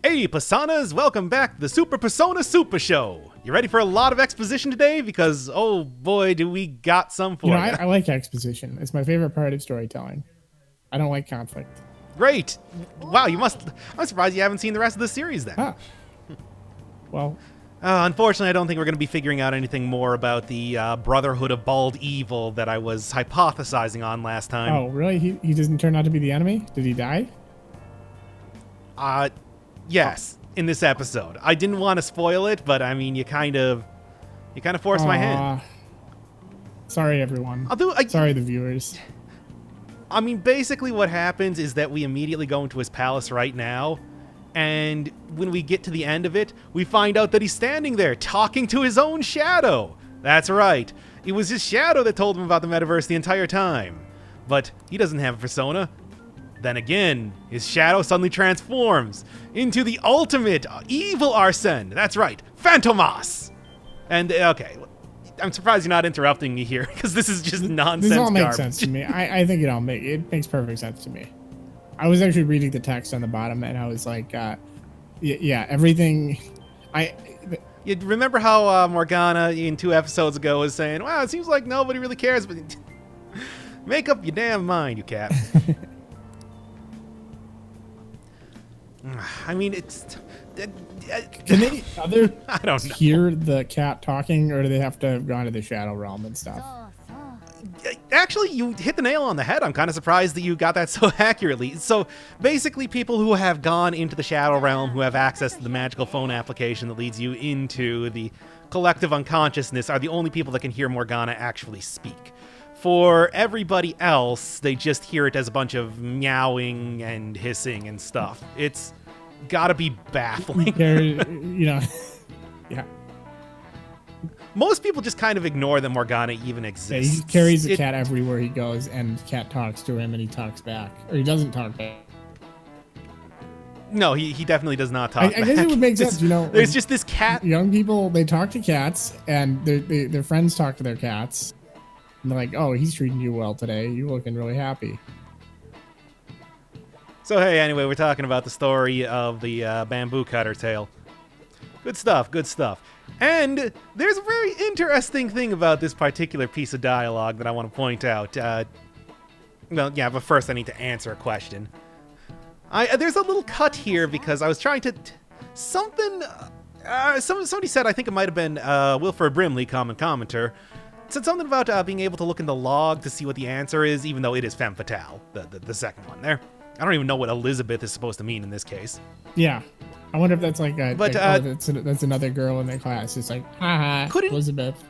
Hey, Personas! Welcome back to the Super Persona Super Show! You ready for a lot of exposition today? Because, oh boy, do we got some for you. I like exposition. It's my favorite part of storytelling. I don't like conflict. Great! Wow, I'm surprised you haven't seen the rest of the series then. Ah. Well. Unfortunately, I don't think we're going to be figuring out anything more about the Brotherhood of Bald Evil that I was hypothesizing on last time. Oh, really? He doesn't turn out to be the enemy? Did he die? Yes, in this episode. I didn't want to spoil it, but I mean, you kind of forced my hand. Sorry, everyone. Sorry, the viewers. I mean, basically what happens is that we immediately go into his palace right now, and when we get to the end of it, we find out that he's standing there talking to his own shadow. That's right. It was his shadow that told him about the metaverse the entire time. But he doesn't have a persona. Then again, his shadow suddenly transforms into the ultimate evil Arsene. That's right, Phantomas. And, okay, I'm surprised you're not interrupting me here, because this is just nonsense. This all makes garbage. sense to me. I think it makes perfect sense to me. I was actually reading the text on the bottom, and I was like, yeah, everything. You remember how Morgana in 2 episodes ago was saying, wow, it seems like nobody really cares, but make up your damn mind, you cat. I mean, it's... Can they I don't know. hear the cat talking, or do they have to have gone to the shadow realm and stuff? Actually, you hit the nail on the head. I'm kind of surprised that you got that so accurately. So, basically, people who have gone into the shadow realm, who have access to the magical phone application that leads you into the collective unconsciousness, are the only people that can hear Morgana actually speak. For everybody else, they just hear it as a bunch of meowing and hissing and stuff. It's gotta be baffling. Yeah. Most people just kind of ignore that Morgana even exists. Yeah, he carries the cat everywhere he goes, and the cat talks to him, and he talks back. Or he doesn't talk back. No, he definitely does not talk back. I guess it would make sense, There's just this cat. Young people, they talk to cats, and their friends talk to their cats. And they're like, oh, he's treating you well today. You're looking really happy. So, hey, anyway, we're talking about the story of the bamboo cutter tale. Good stuff, good stuff. And there's a very interesting thing about this particular piece of dialogue that I want to point out. Well, yeah, but first I need to answer a question. There's a little cut here because I was trying to... Somebody said, I think it might have been Wilford Brimley, common commenter, said something about being able to look in the log to see what the answer is, even though it is femme fatale, the second one there. I don't even know what Elizabeth is supposed to mean in this case. Yeah. I wonder if that's like that's another girl in their class. It's like, haha, Elizabeth.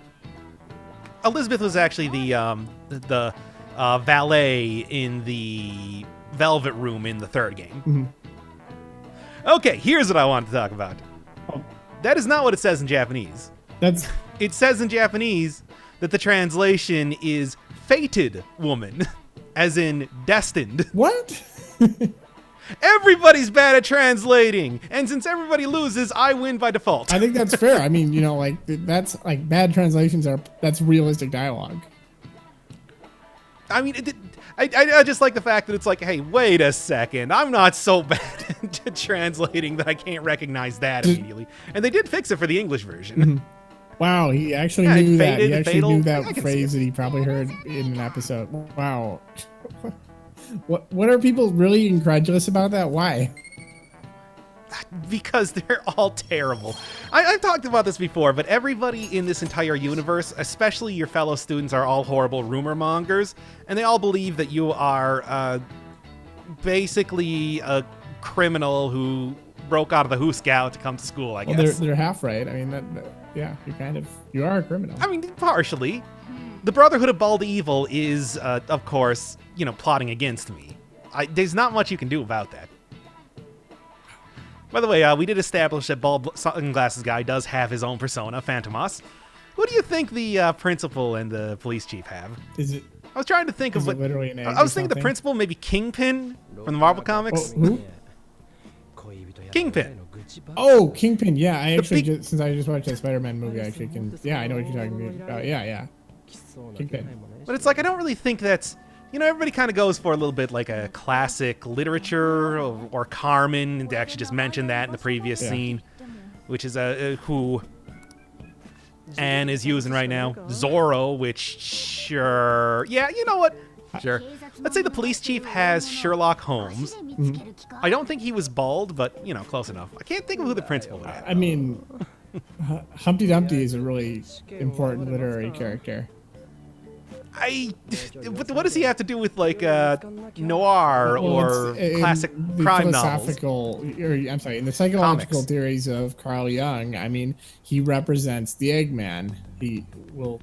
Elizabeth was actually the valet in the Velvet Room in the third game. Mm-hmm. Okay, here's what I want to talk about. Oh. That is not what it says in Japanese. It says in Japanese that the translation is fated woman, as in destined. What? Everybody's bad at translating, and since everybody loses, I win by default. I think that's fair. I mean, that's like bad translations that's realistic dialogue. I mean, I just like the fact that it's like, hey, wait a second, I'm not so bad at translating that I can't recognize that immediately. And they did fix it for the English version. Mm-hmm. Wow, he actually knew that. He actually knew that I phrase that he probably heard in an episode. Wow. What are people really incredulous about that? Why? Because they're all terrible. I've talked about this before, but everybody in this entire universe, especially your fellow students, are all horrible rumor mongers, and they all believe that you are basically a criminal who broke out of the Who Scout to come to school, I guess. Well, they're half right. I mean, yeah, you are a criminal. I mean, partially. The Brotherhood of Bald Evil is, of course, plotting against me. There's not much you can do about that. By the way, we did establish that Bald Sunglasses Guy does have his own persona, Phantomas. Who do you think the principal and the police chief have? Is it? I was trying to think of what... literally an egg I was or thinking the something? principal, maybe Kingpin from the Marvel Comics. Oh, who? Kingpin. Oh, Kingpin. Yeah, I actually since I just watched that Spider-Man movie, I actually can. Yeah, I know what you're talking about. Yeah. Kingpin. But it's like, I don't really think that's You know, everybody kind of goes for a little bit like a classic literature or Carmen. They actually just mentioned that in the previous scene, which is who Anne is using right now. Zorro, which sure, yeah, you know what? Sure. Let's say the police chief has Sherlock Holmes. I don't think he was bald, but, you know, close enough. I can't think of who the principal would have. I mean, Humpty Dumpty is a really important literary character. What does he have to do with, like, noir or classic crime novels? In the psychological theories of Carl Jung, I mean, he represents the Eggman. He will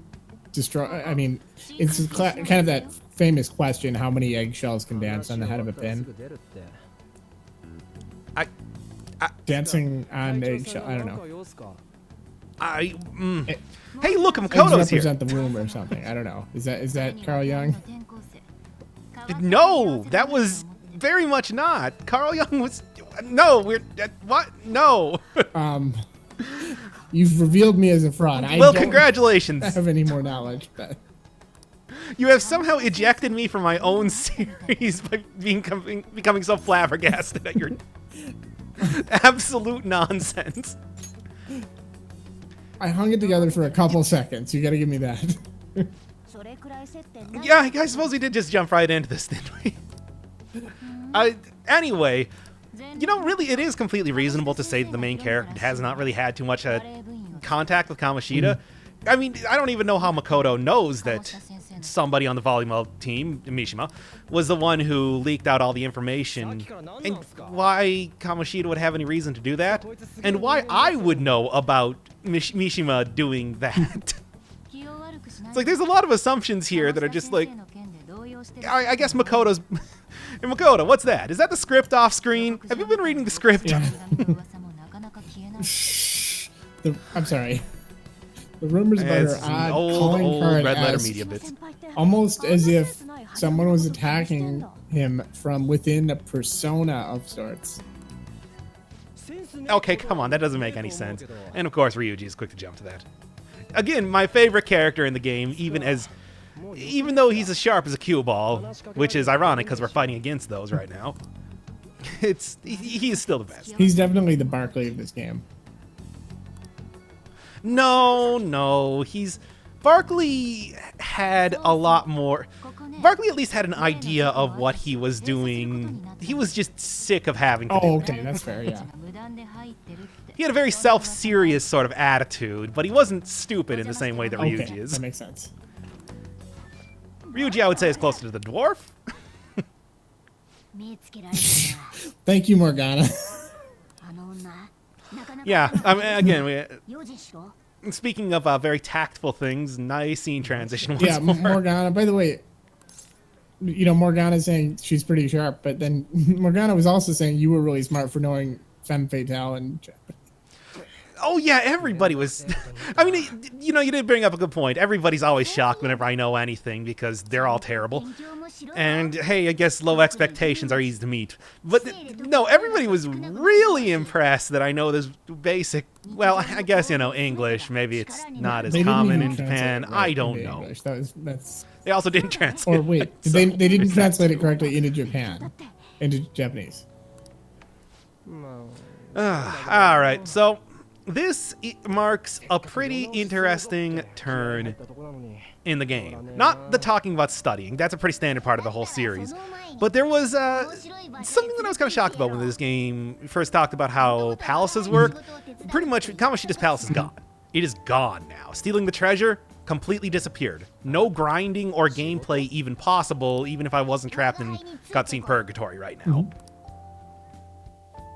destroy, I mean, it's kind of that famous question, how many eggshells can dance on the head of a pin? Dancing on eggshell, I don't know. Hey, look, Makoto's here. Represent the womb or something. I don't know. Is that Carl Jung? No, that was very much not. Carl Jung was. No, what? No. You've revealed me as a fraud. Well, congratulations. I don't have any more knowledge, but you have somehow ejected me from my own series by becoming so flabbergasted at your absolute nonsense. I hung it together for a couple seconds. You gotta give me that. Yeah, I suppose we did just jump right into this, didn't we? Anyway, you know, really, it is completely reasonable to say that the main character has not really had too much contact with Kamoshida. I mean, I don't even know how Makoto knows that somebody on the volleyball team, Mishima, was the one who leaked out all the information, and why Kamoshida would have any reason to do that, and why I would know about Mishima doing that. It's like there's a lot of assumptions here that are just like, I guess Makoto's... And Makoto, what's that? Is that the script off screen? Have you been reading the script? Yeah. I'm sorry. The rumors about her odd calling card Red Letter as Media bits. Almost as if someone was attacking him from within a persona of sorts. Okay, come on, that doesn't make any sense. And of course, Ryuji is quick to jump to that. Again, my favorite character in the game, even though he's as sharp as a cue ball, which is ironic because we're fighting against those right now. He is still the best. He's definitely the Barkley of this game. No, Barkley had a lot more. Barkley at least had an idea of what he was doing. He was just sick of having to do it. Okay, that's fair, yeah. He had a very self-serious sort of attitude, but he wasn't stupid in the same way that Ryuji is. That makes sense. Ryuji, I would say, is closer to the dwarf. Thank you, Morgana. Yeah, again, speaking of very tactful things, nice scene transition. Yeah, Morgana, by the way, you know, Morgana's saying she's pretty sharp, but then Morgana was also saying you were really smart for knowing femme fatale and Japanese. Oh, yeah, everybody was... I mean, you know, you did bring up a good point. Everybody's always shocked whenever I know anything because they're all terrible. And, hey, I guess low expectations are easy to meet. But, no, everybody was really impressed that I know this basic... Well, I guess, you know, English. Maybe it's not as common in Japan. I don't know. That's... They also didn't translate. Or wait, they didn't translate it correctly into Japan. Into Japanese. All right, so... This marks a pretty interesting turn in the game. Not the talking about studying. That's a pretty standard part of the whole series. But there was something that I was kind of shocked about when this game first talked about how palaces work. Pretty much, Kamoshida's palace is gone. It is gone now. Stealing the treasure completely disappeared. No grinding or gameplay even possible, even if I wasn't trapped in cutscene purgatory right now.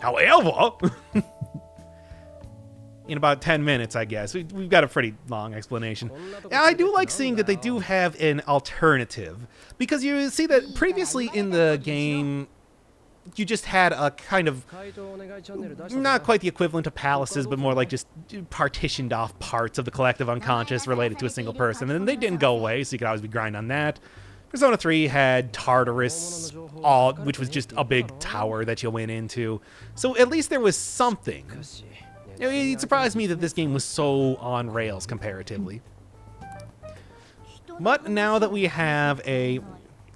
However... in about 10 minutes, I guess. We've got a pretty long explanation. And I do like seeing that they do have an alternative. Because you see that previously in the game, you just had a kind of, not quite the equivalent of palaces, but more like just partitioned off parts of the collective unconscious related to a single person. And they didn't go away, so you could always be grinding on that. Persona 3 had Tartarus, which was just a big tower that you went into. So at least there was something. It surprised me that this game was so on rails comparatively. But now that we have a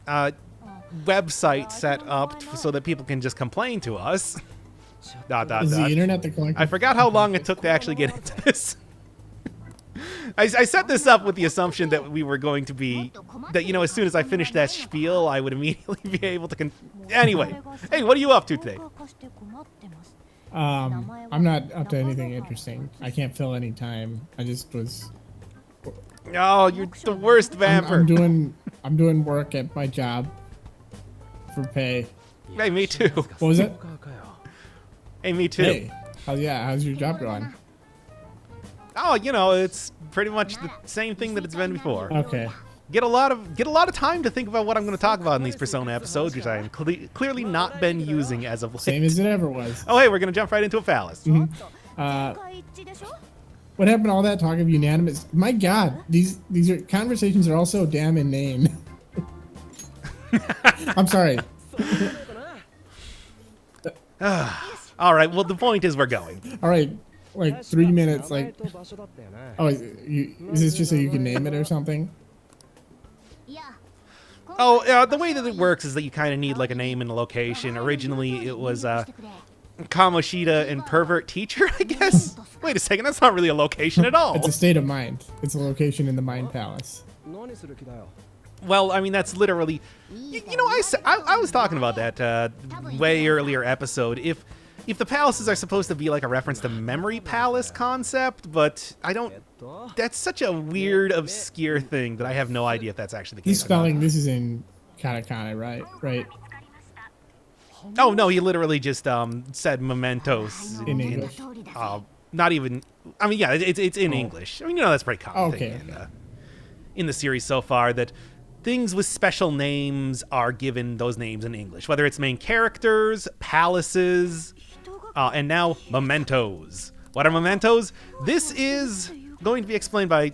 website set up so that people can just complain to us. Dot, dot, Is dot. the internet the collective? I forgot how long it took to actually get into this. I set this up with the assumption that we were going to be, that, you know, as soon as I finished that spiel, I would immediately be able to anyway, hey, what are you up to today? I'm not up to anything interesting. I can't fill any time. I just was. Oh, you're the worst vamper. I'm doing work at my job for pay. Hey, me too. What was it? Hey, me too. Hey, how's your job going? Oh, you know, it's pretty much the same thing that it's been before. Okay. Get a lot of time to think about what I'm going to talk about in these Persona episodes, which I am clearly not been using as of late. Same as it ever was. Oh, hey, we're going to jump right into a phallus. What happened to all that talk of unanimous? My God, these conversations are all so damn inane. I'm sorry. All right, well, the point is we're going. All right, like 3 minutes, like... Oh, is this just so you can name it or something? Oh, the way that it works is that you kind of need, like, a name and a location. Originally, it was, Kamoshida and Pervert Teacher, I guess? Wait a second, that's not really a location at all. It's a state of mind. It's a location in the Mind Palace. Well, I mean, that's literally... You know, I was talking about that way earlier episode. If the palaces are supposed to be like a reference to Memory Palace concept, but I don't... That's such a weird, obscure thing that I have no idea if that's actually the case. He's spelling, this is in katakana, right? Right. Oh, no, he literally just said Mementos. In English. Not even... I mean, yeah, it's in English. I mean, you know, that's pretty common thing in the series so far, that things with special names are given those names in English, whether it's main characters, palaces, and now mementos. What are mementos? This is going to be explained by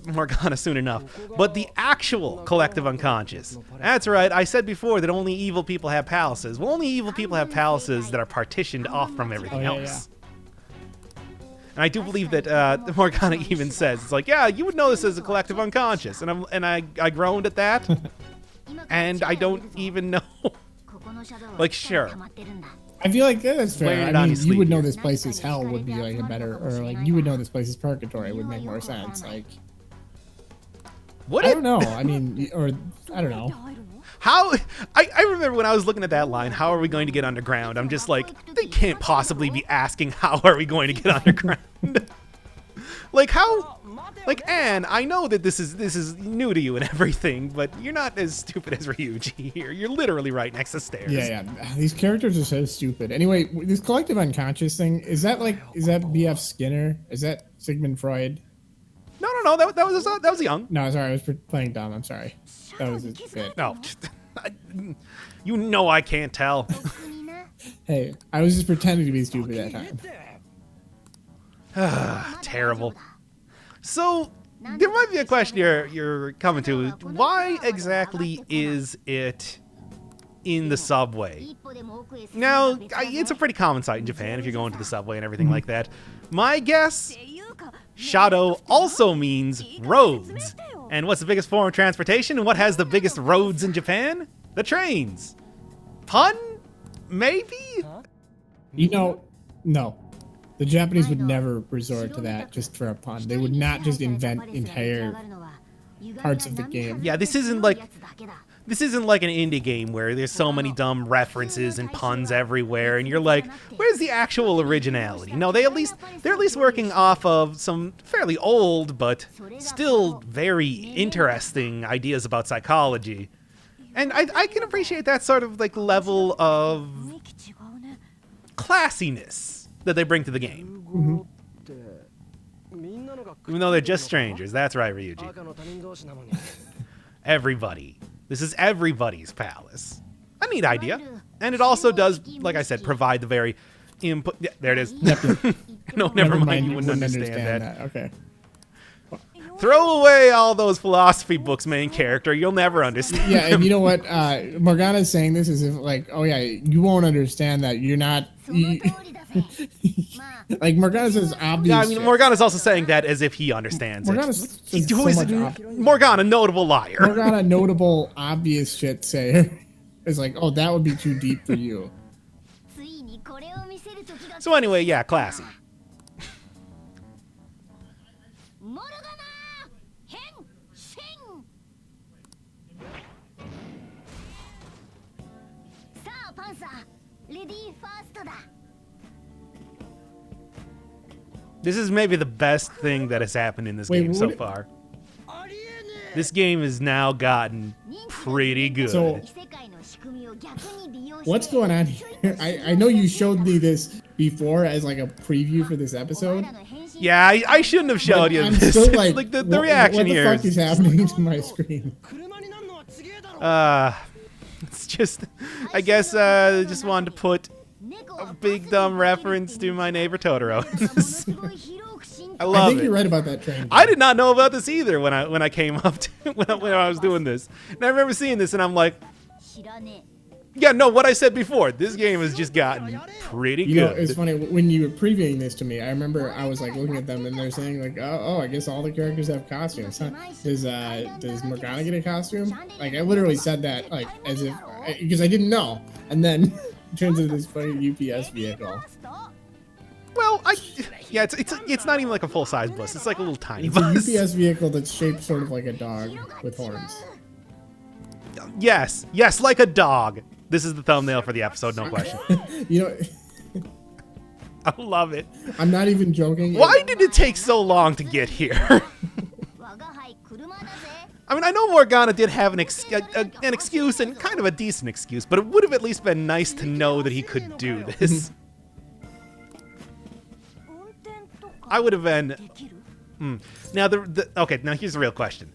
Morgana soon enough, but the actual collective unconscious. That's right, I said before that only evil people have palaces. Well, only evil people have palaces that are partitioned off from everything else. And I do believe that Morgana even says, it's like, yeah, you would know this as a collective unconscious. And I groaned at that. And I don't even know. Like, sure. I feel like that's fair. I mean, you would know this place is hell would be like a better, or like you would know this place is purgatory would make more sense. Like, would I it? don't know. I mean, or I don't know. How? I remember when I was looking at that line, how are we going to get underground? I'm just like, they can't possibly be asking how are we going to get underground. Like how? Like Anne, I know that this is new to you and everything, but you're not as stupid as Ryuji here. You're literally right next to stairs. Yeah. These characters are so stupid. Anyway, this collective unconscious thing, is that B.F. Skinner? Is that Sigmund Freud? No. That was young. No, sorry, I was playing dumb. I'm sorry. That was a bit. No, you know I can't tell. Hey, I was just pretending to be stupid that time. Terrible. So there might be a question you're coming to. Why exactly is it in the subway? Now, it's a pretty common sight in Japan if you're going to the subway and everything like that. My guess, Shadow also means roads. And what's the biggest form of transportation? And what has the biggest roads in Japan? The trains. Pun? Maybe? You know, no. The Japanese would never resort to that just for a pun. They would not just invent entire parts of the game. Yeah, this isn't like an indie game where there's so many dumb references and puns everywhere, and you're like, where's the actual originality? No, they're at least working off of some fairly old but still very interesting ideas about psychology. And I can appreciate that sort of like level of classiness that they bring to the game. Even though they're just strangers. That's right, Ryuji. Everybody. This is everybody's palace. A neat idea. And it also does, like I said, provide the very input. Yeah, there it is. No, never mind. You wouldn't understand that. Okay. Throw away all those philosophy books, main character. You'll never understand. Yeah, and you know what? Morgana's saying this as if like, oh yeah, you won't understand that. You're not. Like Morgana says obvious. Yeah, I mean, shit. Morgana's also saying that as if he understands Morgana's it. so Who is much it? Morgana, notable liar. Morgana, notable obvious shit sayer. It's like, oh, that would be too deep for you. So anyway, yeah, classy. This is maybe the best thing that has happened in this game so far. This game has now gotten pretty good. So, what's going on here? I know you showed me this before as like a preview for this episode. Yeah, I shouldn't have showed you I'm this. still like, like the reaction here. What the fuck is happening to my screen? It's just, I guess, just wanted to put a big dumb reference to my neighbor Totoro. I love it. I think you're right about that train. I did not know about this either when I came up to when I was doing this. And I remember seeing this and I'm like, yeah, no, what I said before. This game has just gotten pretty good. You know, it's funny when you were previewing this to me. I remember I was like looking at them and they're saying like, oh, I guess all the characters have costumes. Huh? Does Morgana get a costume? Like I literally said that like as if because I didn't know, and then it turns into this funny UPS vehicle. Well, yeah, it's not even like a full size bus. It's like a little tiny bus. It's a UPS vehicle that's shaped sort of like a dog with horns. Yes, like a dog. This is the thumbnail for the episode, no question. You know, I love it. I'm not even joking. Why did it take so long to get here? I mean, I know Morgana did have an excuse, and kind of a decent excuse, but it would have at least been nice to know that he could do this. I would have been... Now, okay, now here's the real question.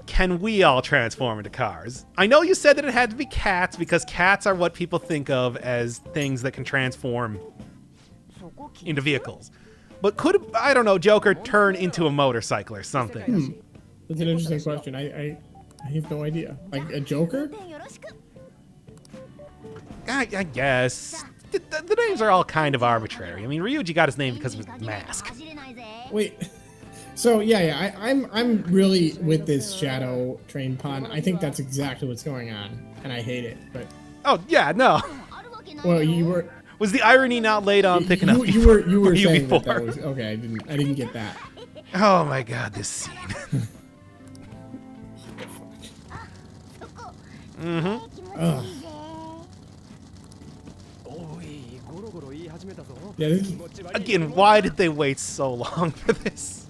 Can we all transform into cars? I know you said that it had to be cats, because cats are what people think of as things that can transform into vehicles. But could, I don't know, Joker turn into a motorcycle or something? That's an interesting question. I have no idea. Like a Joker? I guess. The names are all kind of arbitrary. I mean, Ryuji got his name because of his mask. Wait. So yeah, I'm really with this shadow train pun. I think that's exactly what's going on, and I hate it. But oh yeah, no. Well, you were. Was the irony not laid on thick enough? You were saying that was okay. I didn't get that. Oh my god, this scene. Ugh. Yeah, again, why did they wait so long for this?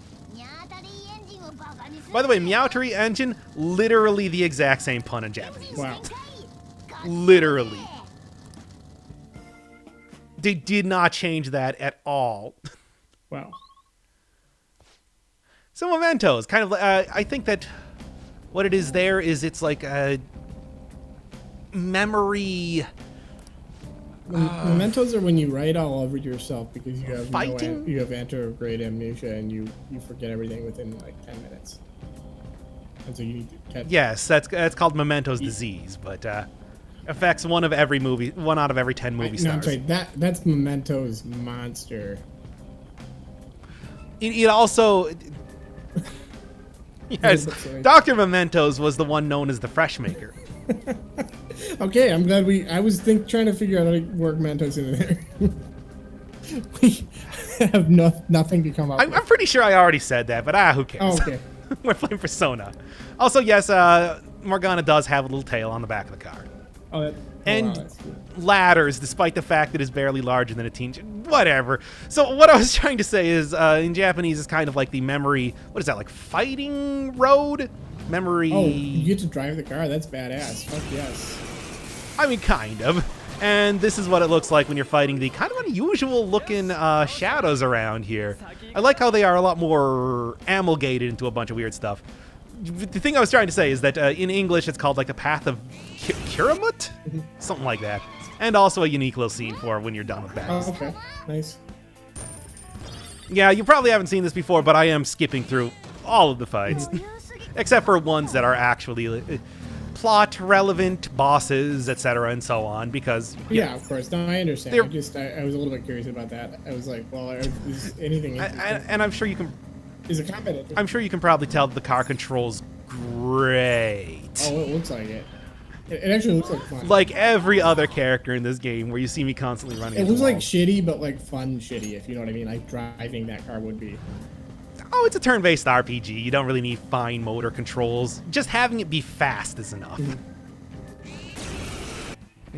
By the way, Meowtery engine, literally the exact same pun in Japanese. Wow. Literally. They did not change that at all. Wow. So Mementos, kind of, I think that what it is there is it's like a memory... Mementos are when you write all over yourself because you have fighting? You have anterograde amnesia and you forget everything within like 10 minutes. And so you need to catch. Yes, that's called Mementos disease, but affects one out of every 10 movie stars. No, I'm sorry, that's Mementos monster. It also yes, Dr. Mementos was the one known as the Fresh Maker. Okay, I'm glad I was trying to figure out how to work Mementos into there. We have nothing to come up with. I'm pretty sure I already said that, but who cares? Oh, okay. We're playing Persona. Also, yes, Morgana does have a little tail on the back of the car. And ladders, despite the fact that it's barely larger than a teen. Whatever. So what I was trying to say is, in Japanese, it's kind of like the memory. What is that, like fighting road? Memory. Oh, you get to drive the car. That's badass. Fuck yes. I mean, kind of. And this is what it looks like when you're fighting the kind of unusual looking shadows around here. I like how they are a lot more amalgamated into a bunch of weird stuff. The thing I was trying to say is that in English it's called like the Path of Kiramut? Something like that. And also a unique little scene for when you're done with battles. Oh, okay. Nice. Yeah, you probably haven't seen this before, but I am skipping through all of the fights. Except for ones that are actually plot relevant bosses, etc., and so on. Because yeah, of course. No, I understand. I was a little bit curious about that. I was like, well, is anything interesting? And I'm sure you can. Is the combat interesting? I'm sure you can probably tell that the car controls great. Oh, it looks like it. It actually looks like fun. Like every other character in this game, where you see me constantly running. It looks like shitty, but like fun shitty, if you know what I mean. Like driving that car would be. Oh, it's a turn-based RPG. You don't really need fine motor controls. Just having it be fast is enough.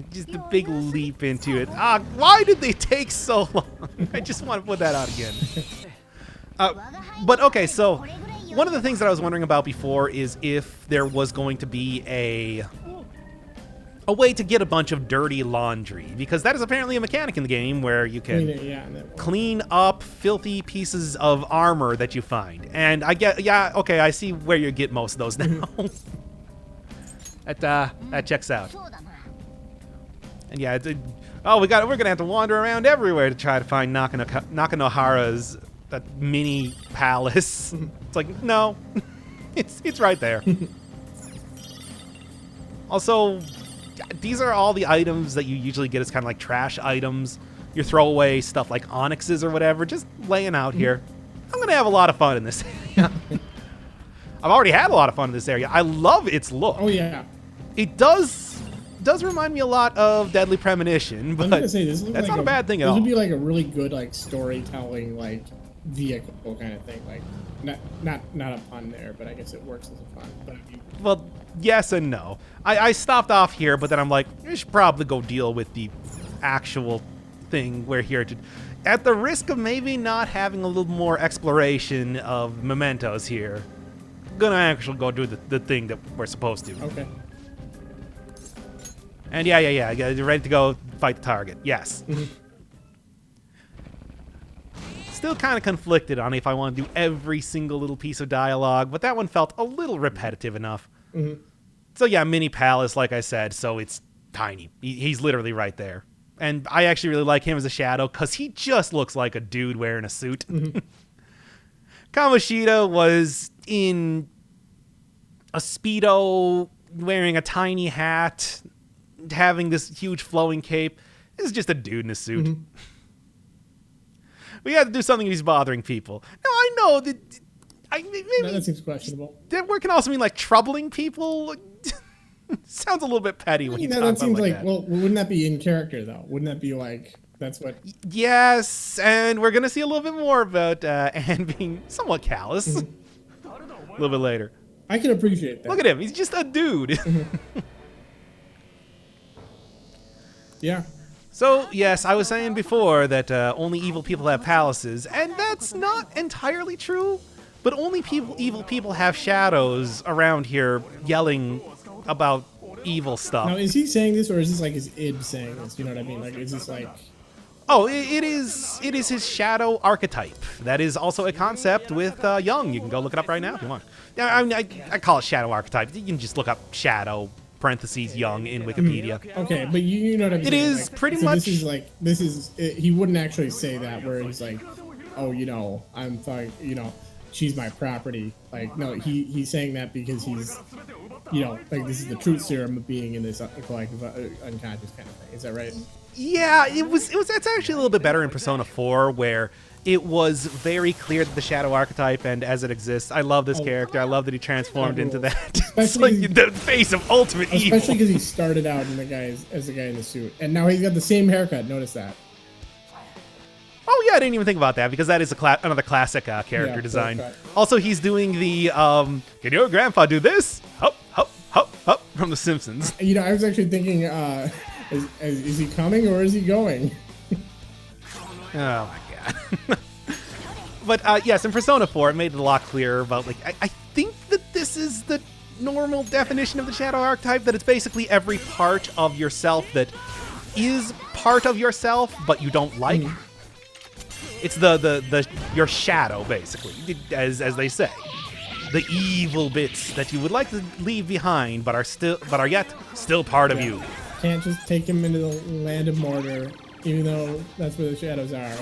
Just a big leap into it. Why did they take so long? I just want to put that out again. But okay, so one of the things that I was wondering about before is if there was going to be a way to get a bunch of dirty laundry, because that is apparently a mechanic in the game where you can clean up filthy pieces of armor that you find. And I get, okay, I see where you get most of those now. That checks out. And yeah, we're gonna have to wander around everywhere to try to find Nakanohara's mini palace. It's like, no, it's right there. Also, these are all the items that you usually get as kind of like trash items. Your throwaway stuff like onyxes or whatever, just laying out here. I'm going to have a lot of fun in this area. I've already had a lot of fun in this area. I love its look. Oh, yeah. It does remind me a lot of Deadly Premonition, but that's like not a bad thing at all. This would be like a really good like storytelling like vehicle kind of thing. Like not a pun there, but I guess it works as a pun. But well, yes and no. I stopped off here, but then I'm like, I should probably go deal with the actual thing we're here to. At the risk of maybe not having a little more exploration of Mementos here, I'm gonna actually go do the thing that we're supposed to. Okay. And yeah, you're ready to go fight the target. Yes. Still kind of conflicted on if I want to do every single little piece of dialogue, but that one felt a little repetitive enough. So yeah, mini palace, like I said, so it's tiny. He's literally right there. And I actually really like him as a shadow, because he just looks like a dude wearing a suit. Kamoshida was in a Speedo, wearing a tiny hat, having this huge flowing cape. This is just a dude in a suit. We had to do something he's bothering people. Now, I know that... maybe that seems questionable. That word can also mean, like, troubling people. Sounds a little bit petty when you talk about it like that. Well, wouldn't that be in character, though? Wouldn't that be, like, that's what... Yes, and we're going to see a little bit more about Anne being somewhat callous a little bit later. I can appreciate that. Look at him. He's just a dude. Yeah. So, yes, I was saying before that only evil people have palaces, and that's not entirely true, but only evil people have shadows around here yelling about evil stuff. Now, is he saying this, or is this like his id saying this? You know what I mean? Like, is this like... Oh, it is his shadow archetype. That is also a concept with Jung. You can go look it up right now if you want. I call it shadow archetype. You can just look up shadow... parentheses Jung in Wikipedia. Okay, but you know what I'm saying. It is like, pretty so much. He wouldn't actually say that where he's like, oh, you know, I'm fine, you know, she's my property. Like, no, he's saying that because he's, you know, like this is the truth serum of being in this collective unconscious kind of thing. Is that right? Yeah, it's actually a little bit better in Persona 4 where it was very clear that the shadow archetype and as it exists. I love this character. I love that he transformed into that. It's like the face of ultimate evil. Especially because he started out as the guy in the suit, and now he's got the same haircut. Notice that. Oh yeah, I didn't even think about that because that is another classic character design. Also, he's doing the "Can your grandpa do this?" Hop, hop, hop, hop from The Simpsons. You know, I was actually thinking, is he coming or is he going? Oh my god. But yes, in Persona 4, it made it a lot clearer about, like, I think that this is the normal definition of the shadow archetype, that it's basically every part of yourself that is part of yourself, but you don't like. It's your shadow, basically, as they say. The evil bits that you would like to leave behind, but are yet still part of you. Can't just take him into the land of Mordor, even though that's where the shadows are,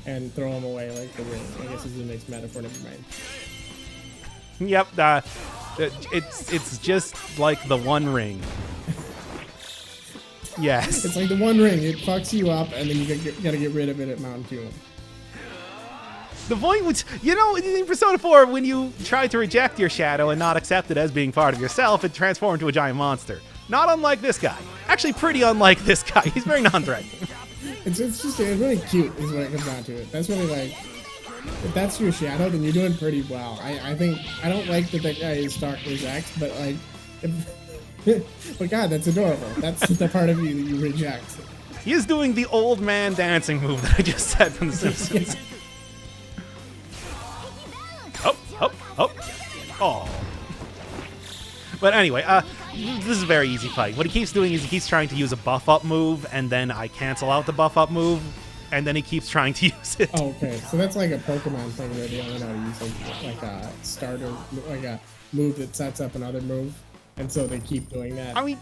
and throw him away like the ring. I guess is the next metaphor. Never mind. Yep. It's just like the One Ring. Yes. It's like the One Ring. It fucks you up, and then you gotta get rid of it at Mount Doom. The point was, you know, in Persona 4, when you try to reject your shadow and not accept it as being part of yourself, it transforms into a giant monster. Not unlike this guy. Actually, pretty unlike this guy. He's very non-threatening. It's really cute, is what it comes down to it. That's really like, if that's your shadow, then you're doing pretty well. I think, I don't like that guy is Stalker's ex, but like, but God, that's adorable. That's the part of you that you reject. He is doing the old man dancing move that I just said from The Simpsons. Up. Oh. But anyway, this is a very easy fight. What he keeps doing is he keeps trying to use a buff up move, and then I cancel out the buff up move, and then he keeps trying to use it. Oh, okay, so that's like a Pokemon thing where they only know how to use like a starter, like a move that sets up another move, and so they keep doing that. I mean,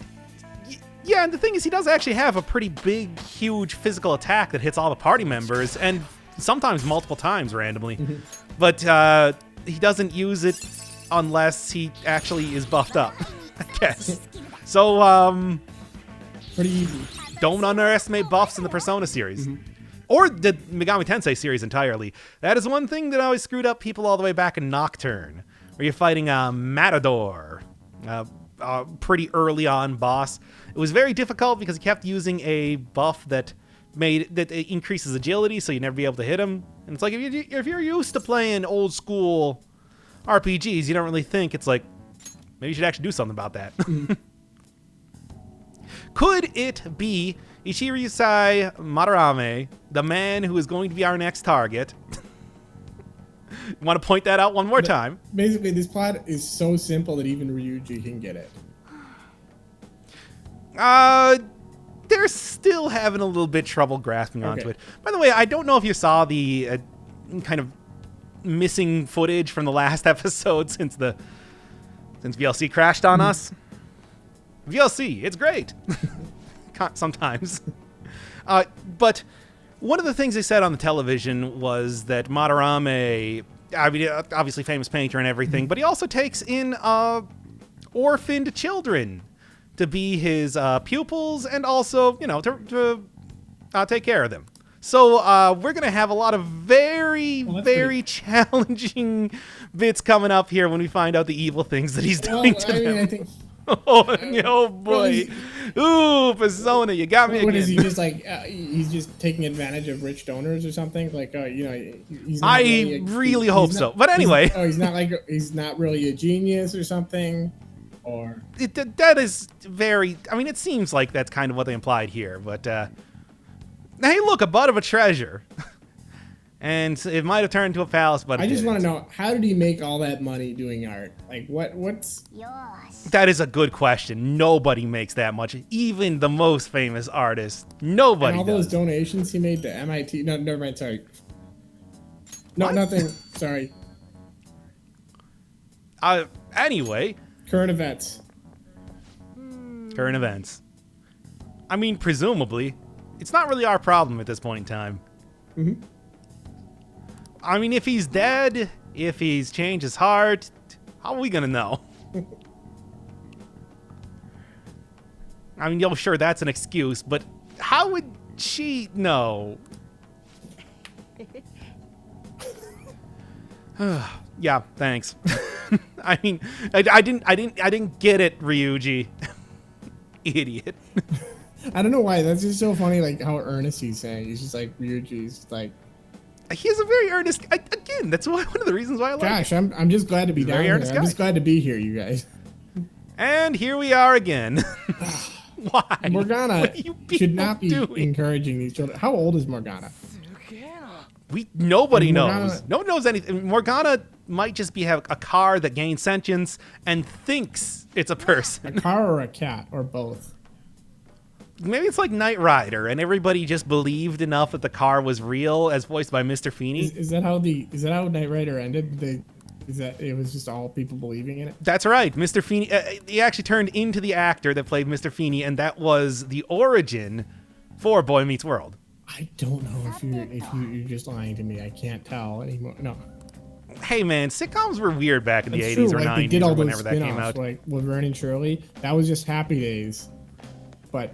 yeah, and the thing is, he does actually have a pretty big, huge physical attack that hits all the party members, and sometimes multiple times randomly. But he doesn't use it unless he actually is buffed up, I guess. So, pretty easy. Don't underestimate buffs in the Persona series. Or the Megami Tensei series entirely. That is one thing that always screwed up people all the way back in Nocturne, where you're fighting a Matador, a pretty early on boss. It was very difficult because he kept using a buff that increases agility, so you'd never be able to hit him. And it's like, if you're used to playing old school RPGs, you don't really think it's like, maybe you should actually do something about that. Could it be Ichirusai Madarame, the man who is going to be our next target? Want to point that out one more time? Basically, this plot is so simple that even Ryuji can get it. They're still having a little bit trouble grasping onto it. By the way, I don't know if you saw the kind of missing footage from the last episode since VLC crashed on us. VLC, it's great. Sometimes. But one of the things they said on the television was that Madarame, I mean, obviously famous painter and everything, but he also takes in orphaned children to be his pupils and also, you know, to take care of them. So we're going to have a lot of very challenging bits coming up here when we find out the evil things that he's doing to them. I think... oh boy. Ooh, Persona, you got me again. What is he just like, he's just taking advantage of rich donors or something? Like, you know, he's not I really hope so. But anyway. He's not really a genius or something? Or that is very, I mean, it seems like that's kind of what they implied here, but hey, look, a butt of a treasure. And it might have turned into a palace, but I just want to know, how did he make all that money doing art? Like, what's... That is a good question. Nobody makes that much. Even the most famous artists. Nobody and all those donations he made to MIT... No, never mind, sorry. No, what? Nothing. Sorry. Anyway... Current events. Current events. I mean, presumably, it's not really our problem at this point in time. I mean, if he's dead, if he's changed his heart, how are we gonna know? I mean, yo, sure, that's an excuse, but how would she know? Yeah, thanks. I mean, I didn't get it, Ryuji. Idiot. I don't know why. That's just so funny, like how earnest he's saying. He's just like, Ryuji's like... He's a very earnest... Again, that's one of the reasons why I like Gosh, I'm just glad to be down here. I'm just glad to be here, you guys. And here we are again. Why? Morgana should not be encouraging these children. How old is Morgana? Nobody knows. No one knows anything. Morgana might just have a car that gains sentience and thinks it's a person. A car or a cat or both. Maybe it's like Knight Rider, and everybody just believed enough that the car was real, as voiced by Mr. Feeney. Is that how Knight Rider ended? Is that it was just all people believing in it? That's right, Mr. Feeney. He actually turned into the actor that played Mr. Feeney, and that was the origin for Boy Meets World. I don't know if you're just lying to me. I can't tell anymore. No. hey man, sitcoms were weird back in the That's 80s true. or Like, they 90s did or all those whenever that came out. like Laverne and Shirley. That was just Happy Days. But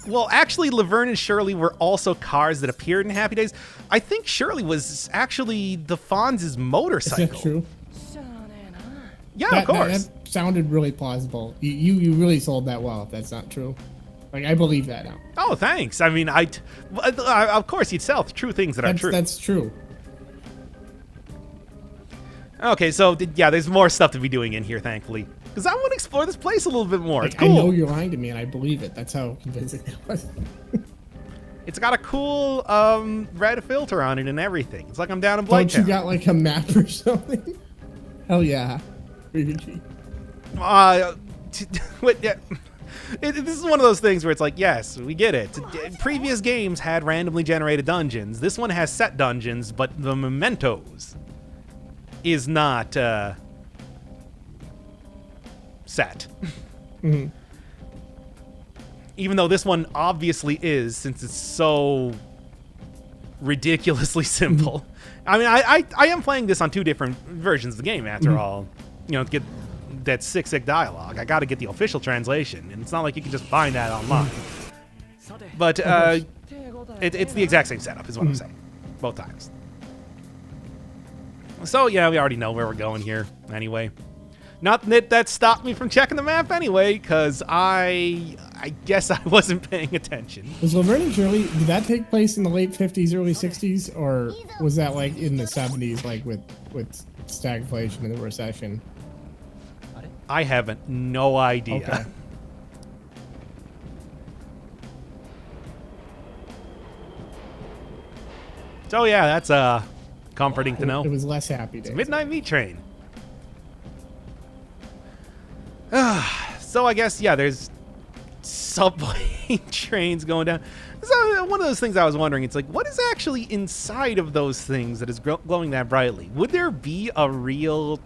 well, actually, Laverne and Shirley were also cars that appeared in Happy Days. I think Shirley was actually the Fonz's motorcycle. is that true? Yeah, of course. That sounded really plausible. You really sold that well. If that's not true, like I believe that now. Oh, thanks. I mean, of course you'd sell true things that are true. That's true. Okay, so yeah, there's more stuff to be doing in here, thankfully, because I want to explore this place a little bit more. It's cool. I know you're lying to me, and I believe it. That's how convincing that was. It's got a cool red filter on it and everything. It's like I'm down in Blighttown. Don't you got like a map or something? Hell yeah. This is one of those things where it's like, yes, we get it. Previous games had randomly generated dungeons. This one has set dungeons, but the Mementos is not set. Mm-hmm. Even though this one obviously is, since it's so ridiculously simple. I mean, I am playing this on 2 different versions of the game, after all. You know, to get that sick dialogue, I got to get the official translation, and it's not like you can just find that online. But it's the exact same setup, is what I'm saying, both times. So yeah, we already know where we're going here, anyway. Not that stopped me from checking the map anyway, because I guess I wasn't paying attention. Was Laverne and Shirley, did that take place in the late 50s, early 60s, or was that like in the 70s, like with stagflation and the recession? I have no idea. Okay. So yeah, that's comforting to know. It was less Happy Days. Midnight Meat Train. So I guess, yeah, there's subway trains going down. So one of those things I was wondering, it's like, what is actually inside of those things that is glowing that brightly? Would there be a real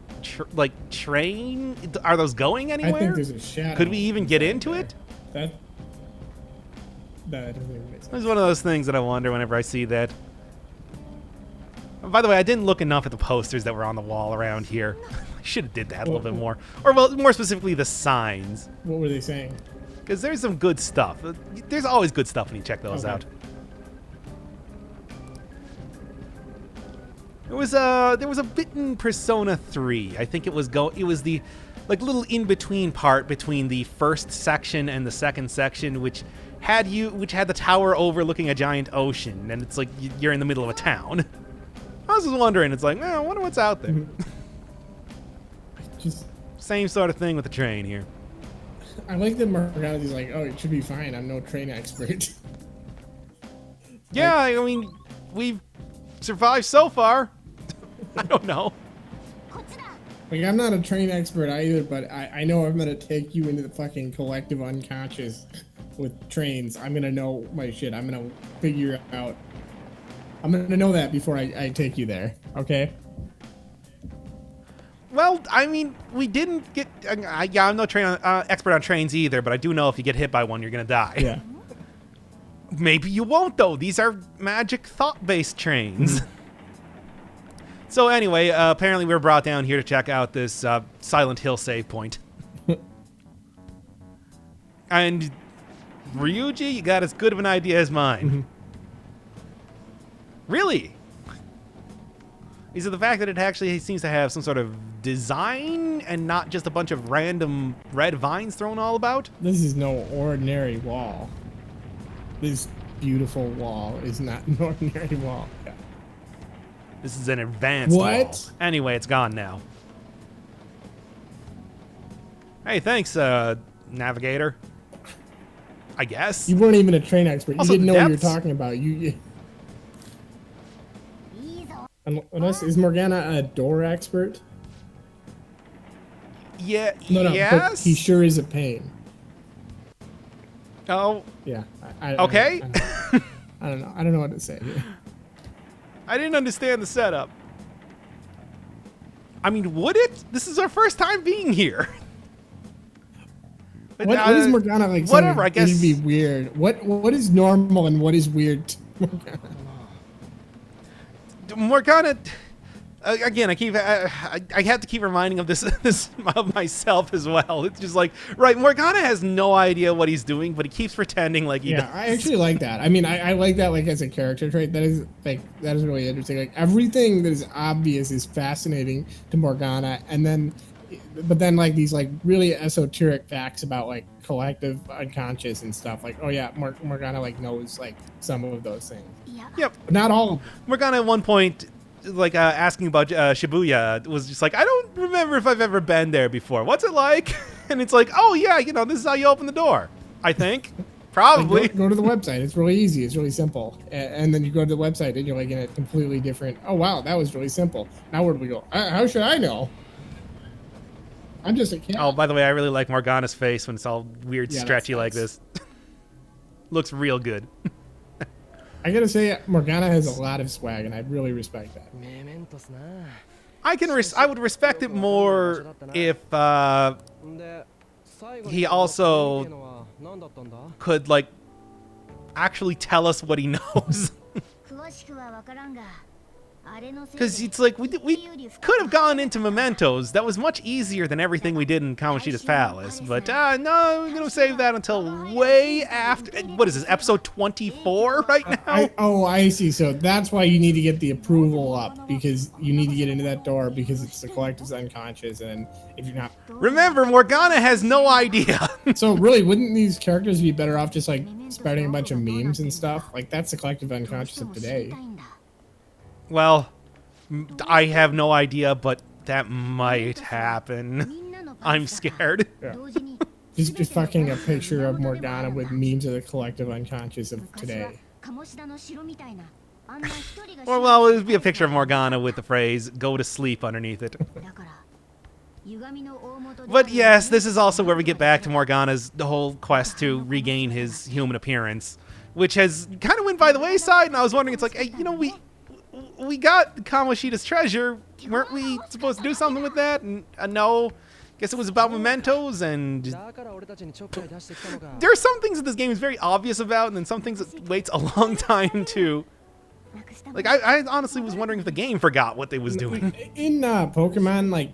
train? Are those going anywhere? I think there's a shadow. Could we even get into it? That doesn't even make sense. It's one of those things that I wonder whenever I see that. By the way, I didn't look enough at the posters that were on the wall around here. I should have did that a little bit more. Or, well, more specifically, the signs. What were they saying? Because there's some good stuff. There's always good stuff when you check those out. There was a bit in Persona 3. I think it was the little in-between part between the first section and the second section, which had the tower overlooking a giant ocean, and it's like you're in the middle of a town. I was just wondering, it's like, I wonder what's out there. Just same sort of thing with the train here. I like that Morgana's like, oh, it should be fine. I'm no train expert. Yeah, I mean, we've survived so far. I don't know. Like, I'm not a train expert either, but I know I'm gonna take you into the fucking collective unconscious with trains. I'm gonna know my shit. I'm gonna figure out. I'm gonna know that before I take you there. Okay. Well, I mean, we didn't get. Yeah, I'm no expert on trains either, but I do know if you get hit by one, you're gonna die. Yeah. Maybe you won't though. These are magic thought-based trains. So anyway, apparently we were brought down here to check out this Silent Hill save point. And Ryuji, you got as good of an idea as mine. Really? Is it the fact that it actually seems to have some sort of design and not just a bunch of random red vines thrown all about? This is no ordinary wall. This beautiful wall is not an ordinary wall. Yeah. This is an advanced wall. Anyway, it's gone now. Hey, thanks, navigator. I guess. You weren't even a train expert. Also, you didn't know what you were talking about. Unless, is Morgana a door expert? Yeah. No, yes. But he sure is a pain. Oh. Yeah. Okay. I don't know. I don't know what to say. I didn't understand the setup. I mean, would it? This is our first time being here. But, what is Morgana like? Whatever. I guess it'd be weird. What is normal and what is weird? Morgana, Again, I have to keep reminding of this of myself as well. It's just like, right, Morgana has no idea what he's doing, but he keeps pretending like he does. I actually like that. I mean, I like that like as a character trait. That is really interesting. Like everything that is obvious is fascinating to Morgana, but then like these like really esoteric facts about like collective unconscious and stuff. Like, oh yeah, Morgana like knows like some of those things. Yep. But not all. Morgana at one point, like asking about Shibuya, was just like, I don't remember if I've ever been there before. What's it like? And it's like, oh yeah, this is how you open the door. I think, probably. Like, go to the website. It's really easy. It's really simple. And then you go to the website and you're like in a completely different. Oh wow, that was really simple. Now where do we go? How should I know? I'm just a kid. Oh, by the way, I really like Morgana's face when it's all weird, stretchy like this. Looks real good. I gotta say, Morgana has a lot of swag, and I really respect that. I would respect it more if he also could like actually tell us what he knows. Because it's like, we could have gone into Mementos. That was much easier than everything we did in Kamoshida's Palace. But no, we're going to save that until way after. What is this, episode 24 right now? I see. So that's why you need to get the approval up, because you need to get into that door, because it's the collective's unconscious. And if you're not... Remember, Morgana has no idea. So really, wouldn't these characters be better off just like spreading a bunch of memes and stuff? Like, that's the collective unconscious of today. Well, I have no idea, but that might happen. I'm scared. Yeah. Just fucking a picture of Morgana with memes of the collective unconscious of today. Or, well, it would be a picture of Morgana with the phrase, go to sleep underneath it. But yes, this is also where we get back to Morgana's whole quest to regain his human appearance, which has kind of went by the wayside, and I was wondering, it's like, hey, we got Kamoshida's treasure. Weren't we supposed to do something with that? And no, guess it was about Mementos. And there are some things that this game is very obvious about, and then some things it waits a long time to. Like, I honestly was wondering if the game forgot what they was doing. In Pokemon, like,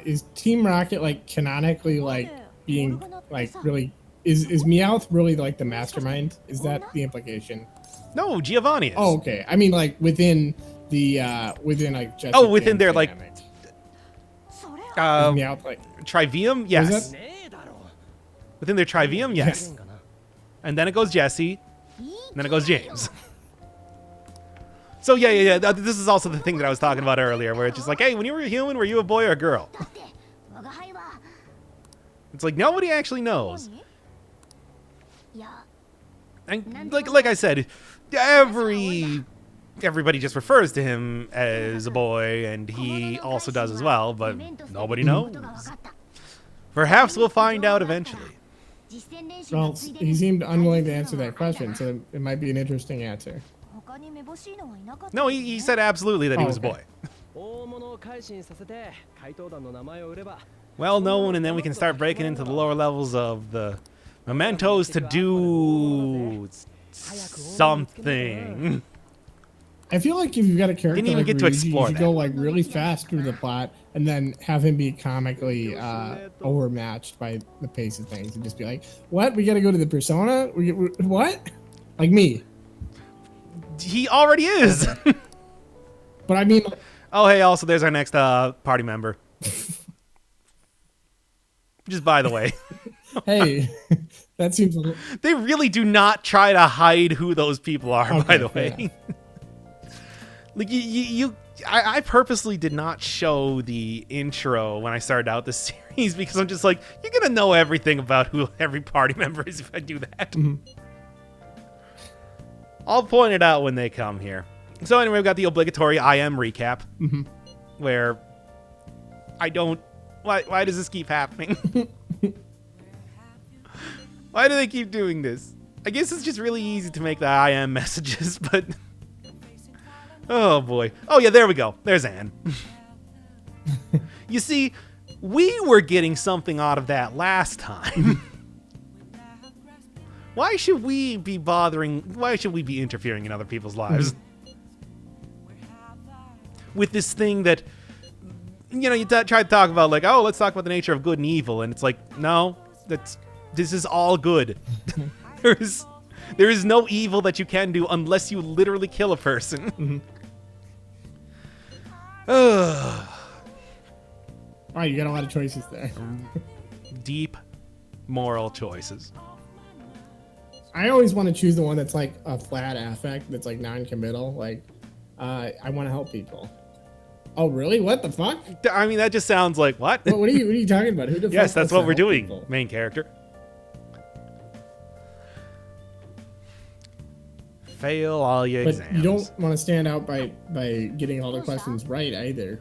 is Team Rocket like canonically like being like really? Is Meowth really like the mastermind? Is that the implication? No, Giovanni is. Oh, okay. I mean, like within the within like just within their like Meowth, like Trivium, yes. Within their Trivium, yes. And then it goes Jesse, and then it goes James. So yeah. This is also the thing that I was talking about earlier, where it's just like, hey, when you were a human, were you a boy or a girl? It's like nobody actually knows. And like I said, everybody just refers to him as a boy, and he also does as well, but nobody knows. Perhaps we'll find out eventually. Well, he seemed unwilling to answer that question, so it might be an interesting answer. No, he said absolutely that he was a boy. Well known, and then we can start breaking into the lower levels of the Mementos to do something. I feel like if you've got a character didn't even like get to Ryuji, explore you should that. go like really fast through the plot and then have him be comically overmatched by the pace of things, and just be like, "What? We got to go to the persona? What?" Like me. He already is. But I mean. Oh, hey! Also, there's our next party member. Just by the way. Hey, that seems a little... They really do not try to hide who those people are, okay, by the way. Yeah. Like, I purposely did not show the intro when I started out this series, because I'm just like, you're going to know everything about who every party member is if I do that. Mm-hmm. I'll point it out when they come here. So anyway, we've got the obligatory I am recap, mm-hmm. where I don't... Why does this keep happening? Why do they keep doing this? I guess it's just really easy to make the I am messages, but... Oh, boy. Oh, yeah, there we go. There's Anne. You see, we were getting something out of that last time. Why should we be bothering... Why should we be interfering in other people's lives? with this thing that, you know, you try to talk about, like, oh, let's talk about the nature of good and evil, and it's like, no, this is all good. there is no evil that you can do unless you literally kill a person. All right, you got a lot of choices there. Deep moral choices. I always want to choose the one that's like a flat affect, that's like non-committal. Like, I want to help people. Oh, really? What the fuck? I mean, that just sounds like, what? What are you talking about? Who the Yes, fuck that's wants what to we're help doing, people? main character. Fail all your But exams. you don't want to stand out by getting all the questions right either.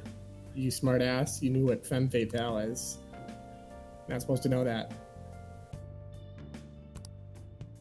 You smart ass. You knew what femme fatale is. Not supposed to know that.